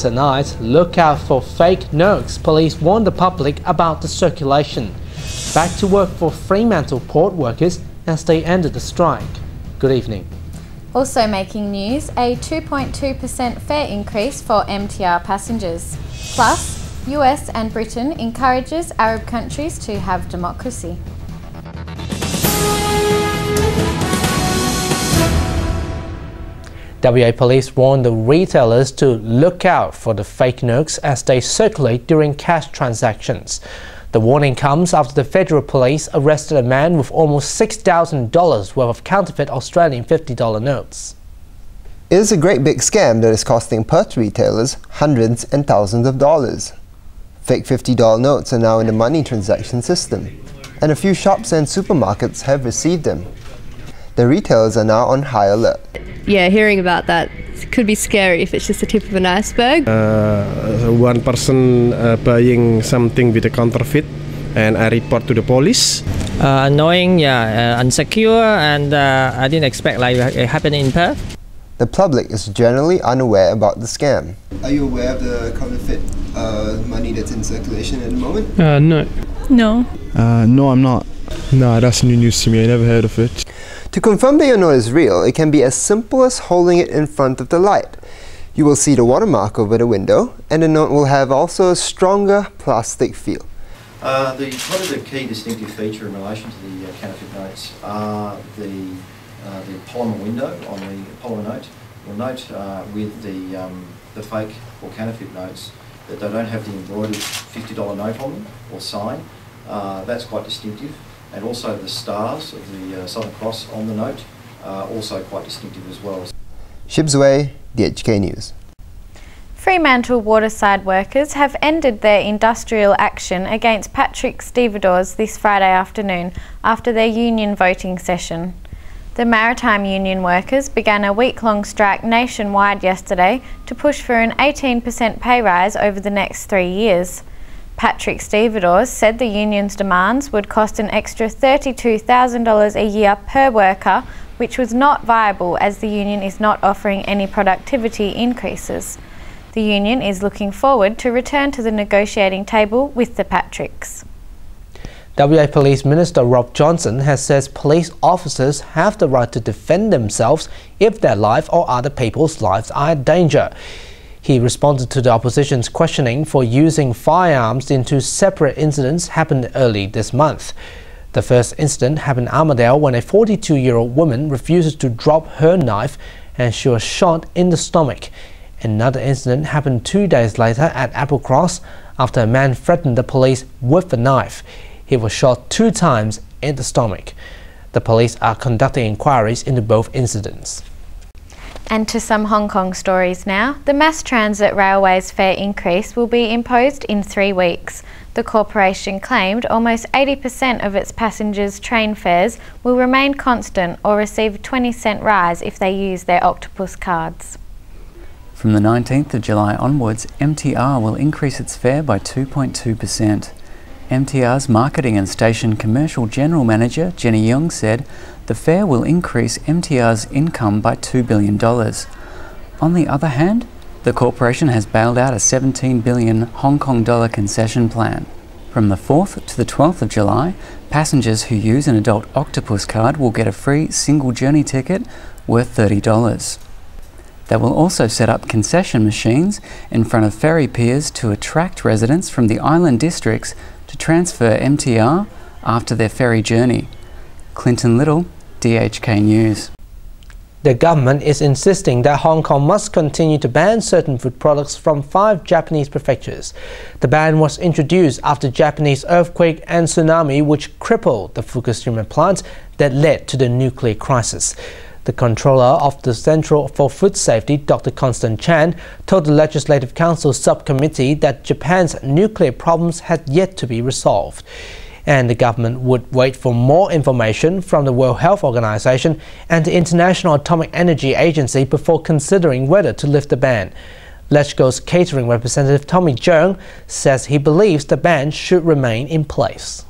Tonight, look out for fake notes. Police warn the public about the circulation. Back to work for Fremantle Port workers as they ended the strike. Good evening. Also making news, a 2.2% fare increase for MTR passengers. Plus, US and Britain encourages Arab countries to have democracy. WA Police warned the retailers to look out for the fake notes as they circulate during cash transactions. The warning comes after the Federal Police arrested a man with almost $6,000 worth of counterfeit Australian $50 notes. It is a great big scam that is costing Perth retailers hundreds and thousands of dollars. Fake $50 notes are now in the money transaction system, and a few shops and supermarkets have received them. The retailers are now on high alert. Yeah, hearing about that could be scary if it's just the tip of an iceberg. One person buying something with a counterfeit, and I report to the police. Annoying, yeah, unsecure, and I didn't expect like it happened in Perth. The public is generally unaware about the scam. Are you aware of the counterfeit money that's in circulation at the moment? No. No. No, I'm not. No, that's new news to me. I never heard of it. To confirm that your note is real, it can be as simple as holding it in front of the light. You will see the watermark over the window, and the note will have also a stronger plastic feel. Probably the key distinctive feature in relation to the counterfeit notes are the polymer window on the polymer note. You'll note with the fake or counterfeit notes that they don't have the embroidered $50 note on them or sign. That's quite distinctive. And also the stars of the Southern Cross on the note are also quite distinctive as well. Shibs Way, DHK News. Fremantle waterside workers have ended their industrial action against Patrick Stevedores this Friday afternoon after their union voting session. The Maritime Union workers began a week-long strike nationwide yesterday to push for an 18% pay rise over the next 3 years. Patrick Stevedores said the union's demands would cost an extra $32,000 a year per worker, which was not viable as the union is not offering any productivity increases. The union is looking forward to return to the negotiating table with the Patricks. WA Police Minister Rob Johnson has said police officers have the right to defend themselves if their life or other people's lives are in danger. He responded to the opposition's questioning for using firearms in two separate incidents happened early this month. The first incident happened in Armadale when a 42-year-old woman refused to drop her knife and she was shot in the stomach. Another incident happened 2 days later at Applecross after a man threatened the police with a knife. He was shot 2 times in the stomach. The police are conducting inquiries into both incidents. And to some Hong Kong stories now. The Mass Transit Railway's fare increase will be imposed in 3 weeks. The corporation claimed almost 80% of its passengers' train fares will remain constant or receive a 20-cent rise if they use their Octopus cards. From the 19th of July onwards, MTR will increase its fare by 2.2%. MTR's Marketing and Station Commercial General Manager Jenny Leung said the fare will increase MTR's income by $2 billion. On the other hand, the corporation has bailed out a 17 billion Hong Kong dollar concession plan. From the 4th to the 12th of July, passengers who use an adult Octopus card will get a free single journey ticket worth $30. They will also set up concession machines in front of ferry piers to attract residents from the island districts to transfer MTR after their ferry journey. Clinton Little, DHK News. The government is insisting that Hong Kong must continue to ban certain food products from 5 Japanese prefectures. The ban was introduced after Japanese earthquake and tsunami which crippled the Fukushima plant that led to the nuclear crisis. The controller of the Centre for Food Safety, Dr. Constant Chan, told the Legislative Council subcommittee that Japan's nuclear problems had yet to be resolved, and the government would wait for more information from the World Health Organization and the International Atomic Energy Agency before considering whether to lift the ban. Lechgo's catering representative Tommy Cheung says he believes the ban should remain in place.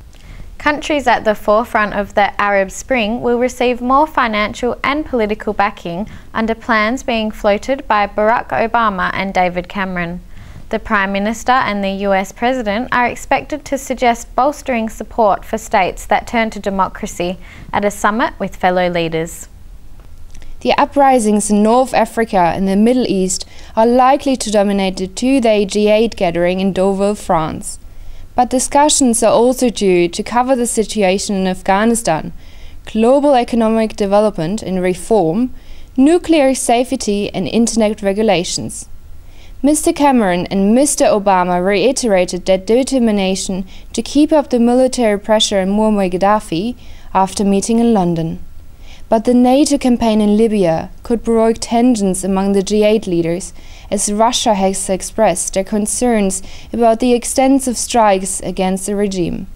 Countries at the forefront of the Arab Spring will receive more financial and political backing under plans being floated by Barack Obama and David Cameron. The Prime Minister and the US President are expected to suggest bolstering support for states that turn to democracy at a summit with fellow leaders. The uprisings in North Africa and the Middle East are likely to dominate the two-day G8 gathering in Deauville, France. But discussions are also due to cover the situation in Afghanistan, global economic development and reform, nuclear safety and internet regulations. Mr. Cameron and Mr. Obama reiterated their determination to keep up the military pressure on Muammar Gaddafi after meeting in London. But the NATO campaign in Libya could provoke tensions among the G8 leaders, as Russia has expressed their concerns about the extensive strikes against the regime.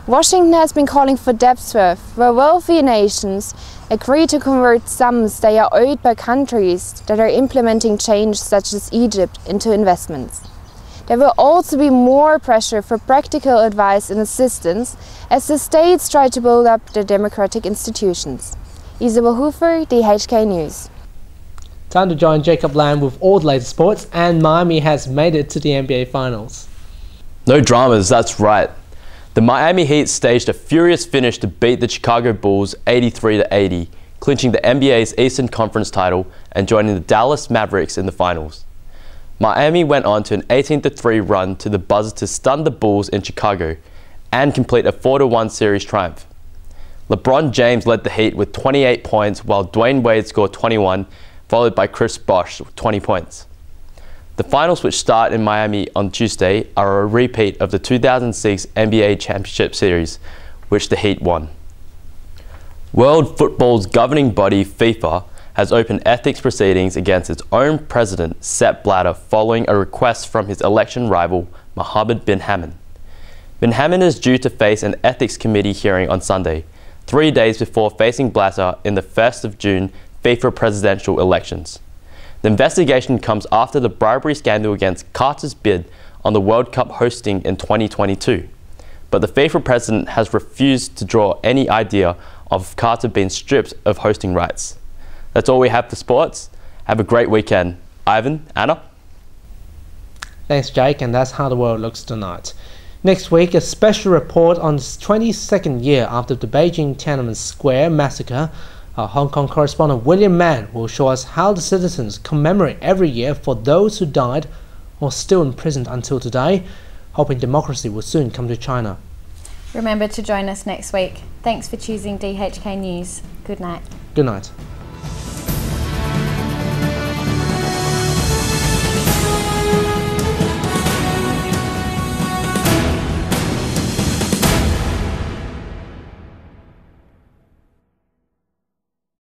Washington has been calling for debt swap, where wealthy nations agree to convert sums they are owed by countries that are implementing change, such as Egypt, into investments. There will also be more pressure for practical advice and assistance as the states try to build up their democratic institutions. Isabel, Huther, DHK News. Time to join Jacob Lamb with all the latest sports, and Miami has made it to the NBA Finals. No dramas, that's right. The Miami Heat staged a furious finish to beat the Chicago Bulls 83-80, clinching the NBA's Eastern Conference title and joining the Dallas Mavericks in the finals. Miami went on to an 18-3 run to the buzzer to stun the Bulls in Chicago and complete a 4-1 series triumph. LeBron James led the Heat with 28 points, while Dwayne Wade scored 21, followed by Chris Bosh with 20 points. The finals, which start in Miami on Tuesday, are a repeat of the 2006 NBA Championship Series, which the Heat won. World football's governing body, FIFA, has opened ethics proceedings against its own president, Sepp Blatter, following a request from his election rival, Mohammed bin Hamad. Bin Hamad is due to face an ethics committee hearing on Sunday, 3 days before facing Blatter in the 1st of June FIFA presidential elections. The investigation comes after the bribery scandal against Qatar's bid on the World Cup hosting in 2022. But the FIFA president has refused to draw any idea of Qatar being stripped of hosting rights. That's all we have for sports. Have a great weekend. Ivan, Anna? Thanks, Jake, and that's how the world looks tonight. Next week, a special report on the 22nd year after the Beijing Tiananmen Square massacre. Our Hong Kong correspondent William Mann will show us how the citizens commemorate every year for those who died or still imprisoned until today, hoping democracy will soon come to China. Remember to join us next week. Thanks for choosing DHK News. Good night. Good night.